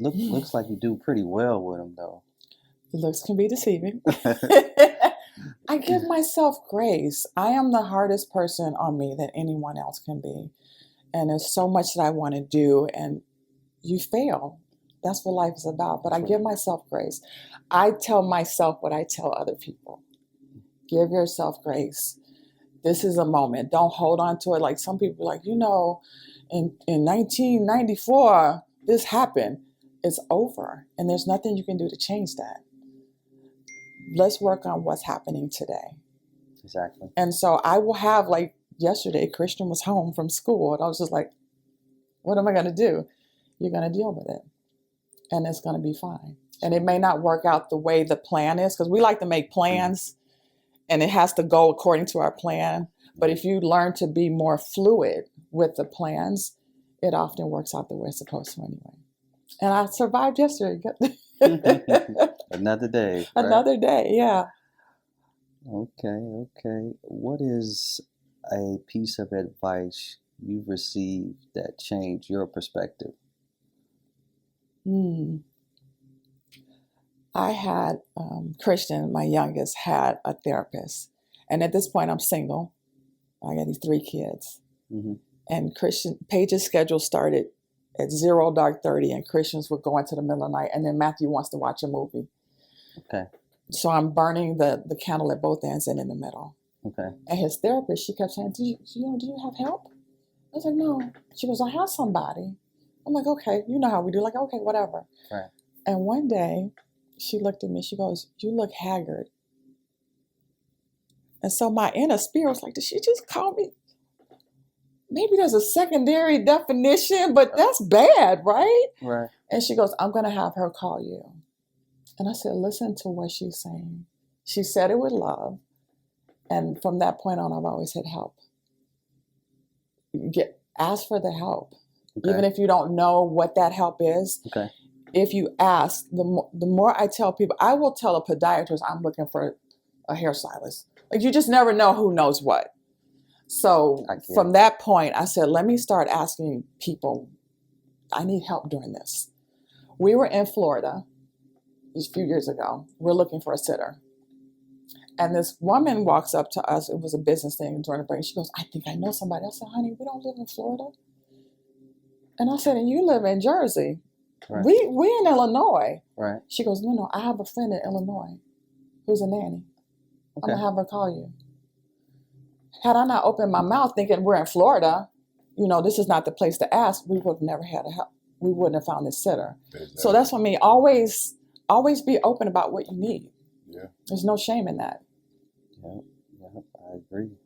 Looks like you do pretty well with them, though. Looks can be deceiving. I give myself grace. I am the hardest person on me that anyone else can be. And there's so much that I want to do, and you fail. That's what life is about. But I give myself grace. I tell myself what I tell other people. Give yourself grace. This is a moment. Don't hold on to it. Like some people are like, in 1994, this happened. It's over. And there's nothing you can do to change that. Let's work on what's happening today. Exactly. And so I will have, like yesterday, Christian was home from school. And I was just like, what am I going to do? You're going to deal with it. And it's going to be fine. And it may not work out the way the plan is, because we like to make plans and it has to go according to our plan. But if you learn to be more fluid with the plans, it often works out the way it's supposed to anyway. And I survived yesterday. Another day. Right? Another day, yeah. Okay. What is a piece of advice you've received that changed your perspective? I had Christian, my youngest, had a therapist. And at this point, I'm single. I got these 3 kids. Mm-hmm. And Paige's schedule started at 0 dark 30, and Christians would go into the middle of the night, and then Matthew wants to watch a movie. Okay. So I'm burning the candle at both ends and in the middle. Okay. And his therapist, she kept saying, do you have help? I was like, no. She goes, I have somebody. I'm like, okay, you know how we do. Like, okay, whatever. Right. And one day, she looked at me, she goes, you look haggard. And so my inner spirit was like, did she just call me? Maybe there's a secondary definition, but that's bad, right? Right. And she goes, I'm going to have her call you. And I said, listen to what she's saying. She said it with love. And from that point on, I've always had help. Ask for the help. Okay. Even if you don't know what that help is. Okay. If you ask, the more I tell people, I will tell a podiatrist I'm looking for a hairstylist. Like, you just never know who knows what. So from that point, I said, let me start asking people, I need help doing this. We were in Florida a few years ago. We're looking for a sitter. And this woman walks up to us. It was a business thing during the break. She goes, I think I know somebody. I said, honey, we don't live in Florida. And I said, and you live in Jersey. Right. We in Illinois. Right. She goes, no, I have a friend in Illinois who's a nanny. Okay. I'm going to have her call you. Had I not opened my mouth thinking we're in Florida, this is not the place to ask, we would have never had help. We wouldn't have found this sitter. Exactly. So that's what I mean. Always be open about what you need. Yeah. There's no shame in that. Yeah, I agree.